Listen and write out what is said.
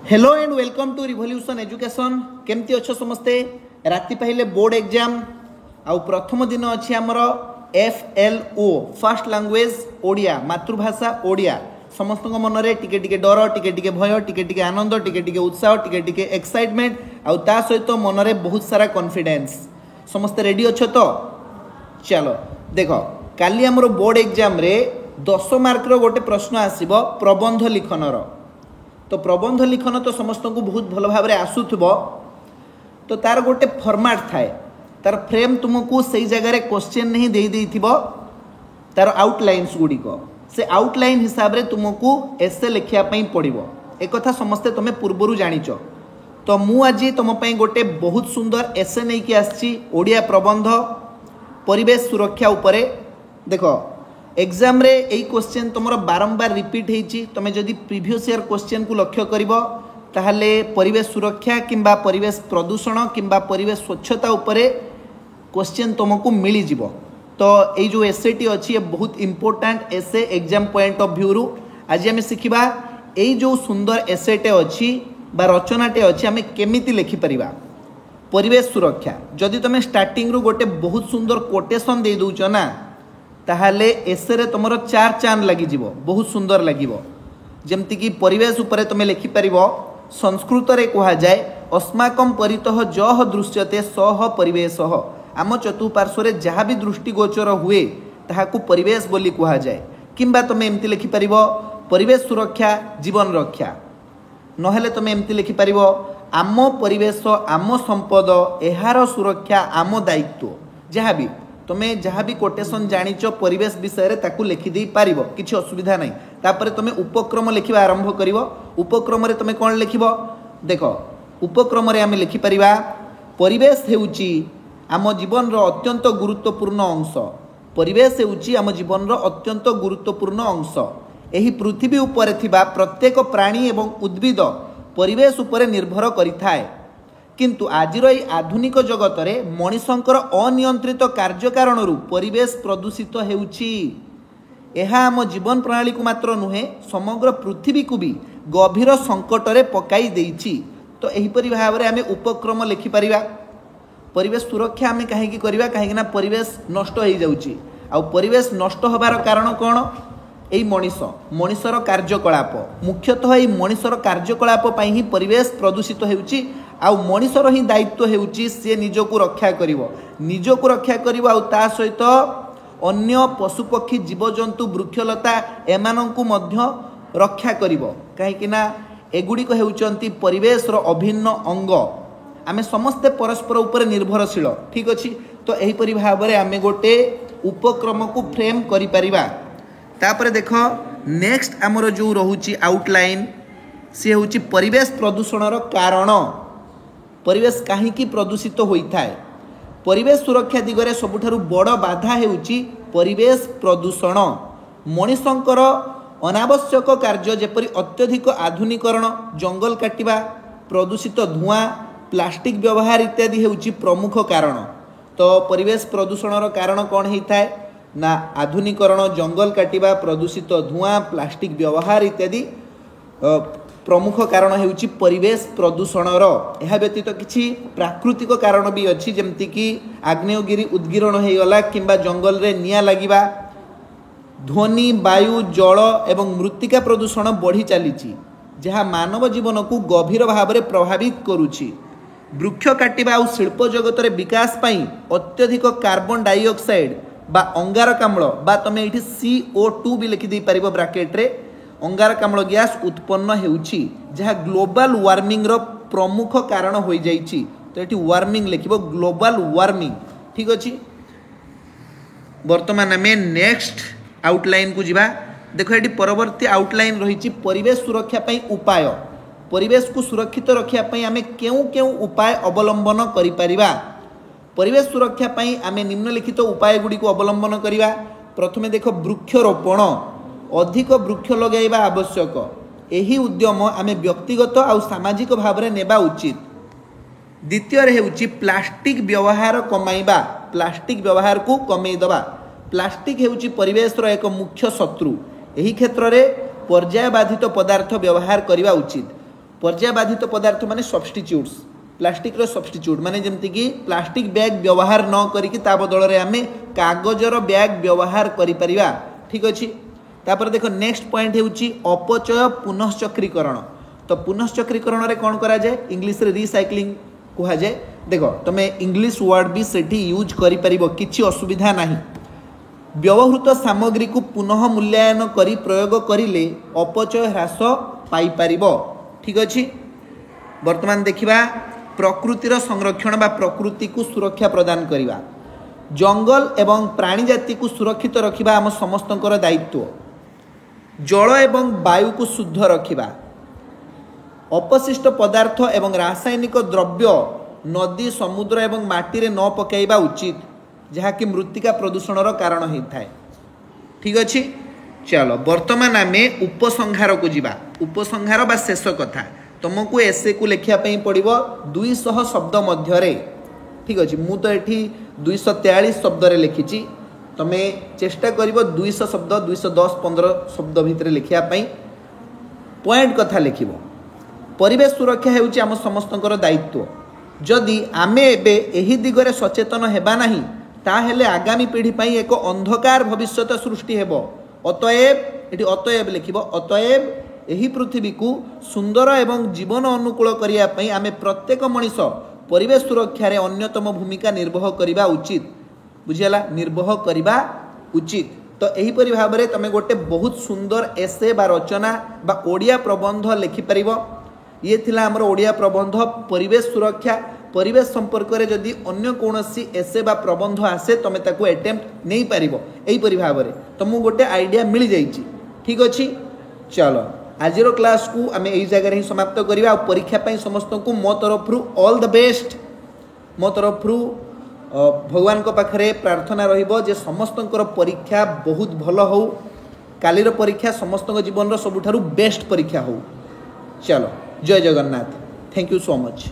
Hello and welcome to revolution education. केमती अच्छो समस्ते? राति पहले बोर्ड एग्जाम आउ प्रथम दिन अच्छी आमर FLO फर्स्ट लैंग्वेज ओडिया मातृभाषा ओडिया। समस्त मन में टिके टिके डर टिके टिके भय टिके टिके आनंद टिके टिके उत्साह टिके टिके एक्साइटमेंट आउ ता सहित मन में बहुत सारा कॉन्फिडेंस। समस्ते रेडी अच्छो तो चलो देख काली आमर बोर्ड एग्जाम रे 10 मार्क रो गोटे प्रश्न आसीबो प्रबंध लिखनर। तो प्रबंध लिखन तो समस्त को बहुत भल भाव आसूथबो। तो तार गोटे फॉर्मेट थाए, तार फ्रेम तुमको सही जगह क्वेश्चन नहीं दे देइथिबो, तार आउटलाइन्स गुड़िक से आउटलाइन हिसाब रे तुमको एसे लिखिया पई पड़िबो। एक कथा समस्ते तुमे पूर्वरु जानिचो। तो मु आज तुम पई गोटे बहुत सुंदर एसे नहीं कि आछि ओडिया प्रबंध परिवेश सुरक्षा उपरे। देखो एग्जाम रे एई क्वेश्चन तुमर बारंबार रिपीट हेची। तुमे जदि प्रीवियस ईयर क्वेश्चन को लक्ष्य करिवो ताहले परिवेश सुरक्षा किंबा परिवेश प्रदूषण किंबा परिवेश स्वच्छता उपरे क्वेश्चन तुमको मिली जिवो। तो एई जो एसेटी अछि ये बहुत important essay exam point of view रु आज आमे सिखिबा एई जो सुंदर एसेटे अछि बा रचनाटे अछि आमे केमिति लिखि परिबा परिवेश सुरक्षा। जदि तुमे स्टार्टिंग रु गोटे बहुत सुंदर कोटेशन दे दोउचो ना ताहले एसे रे तुमर चार चांद लगी जीवो, बहुत सुंदर लगिवो। जेमति कि परिवेश उपरे तुमे लिखि परिबो संस्कृत रे कहा जाए अस्माकं परितः जह दृश्यते सह परिवेशः। आम चतुपार्श्व रे जहाँ भी दृष्टिगोचर हुए ताहाकू परिवेश बोली कहा जाए। किंबा तुमे एमती लिखि परिबो परिवेश सुरक्षा जीवन रक्षा। नहेले तुमे एमती लिखि परिबो आम परिवेश आम संपद एहार सुरक्षा आम दायित्व। जहाँ भी तुमे जहाँ भी कोटेशन जानिच परिवेश विषय रे ताकू लिखि दे पारिबो, किछि असुविधा नहीं। तापरे तुमे उपक्रम लिखिबा आरंभ करिवो। उपक्रम रे तुमे कोन लिखिबो? देखो उपक्रम रे आमे लिखि परिबा परिवेश हेउची आम जीवन रो अत्यंत गुरुत्वपूर्ण अंश। परिवेश हेउची आम जीवन रो अत्यंत गुरुत्वपूर्ण अंश। एही पृथ्वी उपरे थिबा प्रत्येक प्राणी एवं उद्भिद परिवेश उपरे निर्भर करिथाए। किंतु आजिर এই आधुनिक जगत रे मनिषंकर अनियंत्रित कार्य कारण परिवेश प्रदूषित हेउची। एहा आम जीवन प्रणाली को मात्र नुहे समग्र पृथ्वी को भी गभीर संकट रे पकाई देइची। तो एहीपरि भाव रे आमे उपक्रम लिखि परिबा परिवेश सुरक्षा आमे काहे की करिबा काहे ना परिवेश नष्ट हो जाउची। आ परिवेश नष्ट होबार कारण कोन? एई मनिषर कार्यकलाप। मुख्यतः एई मनिषर कार्यकलाप पई ही परिवेश प्रदूषित हेउची। आउ मनिषर ही दायित्व हेउची से निजको रक्षा करिवो, निजको रक्षा करिवो आउ ता सहित अन्य पशुपक्षी जीवजंतु वृक्षलता एमानंकु मध्य रक्षा करिवो। काहे कि ना एगुडी को हेउचंती परिवेश रो अभिन्न अंग। आमे समस्ते परस्पर ऊपर निर्भरशील, ठीक अछि। तो एही परि भाव रे आमे गोटे उपक्रम को फ्रेम करि परिबा। तापरे देखो नेक्स्ट हमर जो रहुची आउटलाइन से होची परिवेश प्रदूषण रो कारण। परिवेश काहीकि प्रदूषित होता है? परिवेश सुरक्षा दिगरे सबुठारु बड़ बाधा हेउची परिवेश प्रदूषण। मनिषंकर अनावश्यक कार्य जेपरि अत्यधिक आधुनिकरण, जंगल काटिबा, प्रदूषित धुआं, प्लास्टिक व्यवहार इत्यादि हेउची प्रमुख कारण। तो परिवेश प्रदूषण रो कारण कौन होता है ना आधुनिकरण, जंगल काटिबा, प्रदूषित धुआं, प्लास्टिक व्यवहार इत्यादि प्रमुख कारण हेउची परिवेश प्रदूषण रो। एहा व्यतीत किछि प्राकृतिक कारण भी अछि, जेमति कि आग्नेयगिरी उद्गीरण हे गला किंबा जंगल रे निया लागिबा, ध्वनि, वायु, जल एवं मृत्तिका प्रदूषण बढ़ी चलीछि जहाँ मानव जीवन को गभीर भाव में प्रभावित करुछि। वृक्ष काटिबा और शिल्प जगत रे विकास पई अत्यधिक कार्बन डाइऑक्साइड बा अंगारकाम्ल बा तमे एठी CO2 भी लिखि दे परिबो ब्रैकेट रे अंगारकाम्ल गैस उत्पन्न हेउछि जहाँ ग्लोबल वार्मिंग रो प्रमुख कारण होई जाइछि। तो एठी वार्मिंग लिखिबो ग्लोबल वार्मिंग, ठीक अछि। वर्तमान में नेक्स्ट आउटलाइन को जिबा। देखो एठी परवर्ती आउटलाइन रहिछि परिवेश सुरक्षा पई उपाय। परिवेश को सुरक्षित रखिया पई आमे केउ उपाय अवलंबन करि परिबा। परिवेश सुरक्षा पई आमे निम्नलिखित उपाय गुडी को अवलंबन करिबा। प्रथमे देखो वृक्षरोपण, अधिक वृक्ष लगाइबा आवश्यक। एही उद्यम आमे व्यक्तिगत और सामाजिक भाव में नेबा उचित। द्वितीय हेउची प्लास्टिक व्यवहार कमाइबा, प्लास्टिक व्यवहार को कमई दबा। प्लास्टिक हेउची परिवेश रो एक मुख्य शत्रु। एही क्षेत्र रे पर्याय बाधित पदार्थ व्यवहार करिबा उचित। पर्यायबाधित पदार्थ माने सब्स्टिट्यूट्स प्लास्टिक रो सब्स्टिट्यूट माने जेमति कि प्लास्टिक बैग व्यवहार न करिकि ता बदल रे आमे कागजर बैग व्यवहार करि परिबा ठीक अछि। तापर देखो नेक्स्ट पॉइंट हेउची अपचय पुनश्चक्रीकरण। तो पुनश्चक्रीकरण रे कोन करा जाय इंग्लिश रे रिसाइक्लिंग कुहा जाय। देखो तमे इंग्लिश वर्ड भी सेठी यूज करि परिबो किछि असुविधा नाही। व्यवहृत सामग्री को पुनः मूल्यांकन करी प्रयोग करिले अपचय ह्रास पाई परिबो ठीक अछि। वर्तमान देखिबा प्रकृतिर संरक्षण बा प्रकृति को सुरक्षा प्रदान करिबा। जंगल एवं प्राणी जाति को सुरक्षित रखिबा आम समस्तंकर दायित्व। जल एवं वायु को शुद्ध रखिबा। अपशिष्ट पदार्थ एवं रासायनिक द्रव्य नदी समुद्र एवं माटी रे न पकाइबा उचित जहाँकि मृत्तिका प्रदूषणर कारण होता है ठीक अच्छे। चलो वर्तमान आम उपसंहार को जीवा। उपसंहार बा शेष कथा तुमको एसे को लिखापी पड़ो 200 शब्द मध्य ठीक अच्छे। मु तो ये 243 शब्द लिखी तुम्हें चेष्टा कर 200 शब्द 210-15 शब्द भितर लिखापी पॉइंट कथा लिख। परिवेश सुरक्षा हेउची आम समस्तंकर दायित्व। जदि आमे एबे एही दिगरे सचेतन हेबा नाही ताहेले आगामी पीढ़ी पाई एक अंधकार भविष्यत सृष्टि हेबो। अतएव एटी अतएव लिखिबो अतएव एही पृथ्वी को सुंदर एवं जीवन अनुकूल करिया पई आमे प्रत्येक मनीष परिवेश सुरक्षा रे अन्यतम भूमिका निर्वाह करिबा उचित। बुझियला निर्वाह करिबा उचित। तो एही परि भाबरे तमे गोटे बहुत सुंदर एसे बा रचना बा ओडिया प्रबंध लिखि परिबो। ये थिला हमर ओडिया प्रबंध परिवेश सुरक्षा। परिवेश संपर्क रे जदि अन्य कोनोसी एसे बा प्रबंध आसे तमे ताको अटेम्प्ट नहीं पारिबो एही परि भाबरे तुमको गोटे आइडिया मिल जाइछि ठीक अछि। चलो आजिरो क्लास को आमे एही जगह रे समाप्त करिबा। परीक्षा पई समस्त को मो तरफरु ऑल द बेस्ट। मो तरफरु भगवान को पाखरे प्रार्थना रहिबो जे समस्तंकर परीक्षा बहुत भलो हो। कालीर परीक्षा समस्तक जीवन रो सबुठारु बेस्ट परीक्षा हो। चलो जय Jagannath. Thank you so much.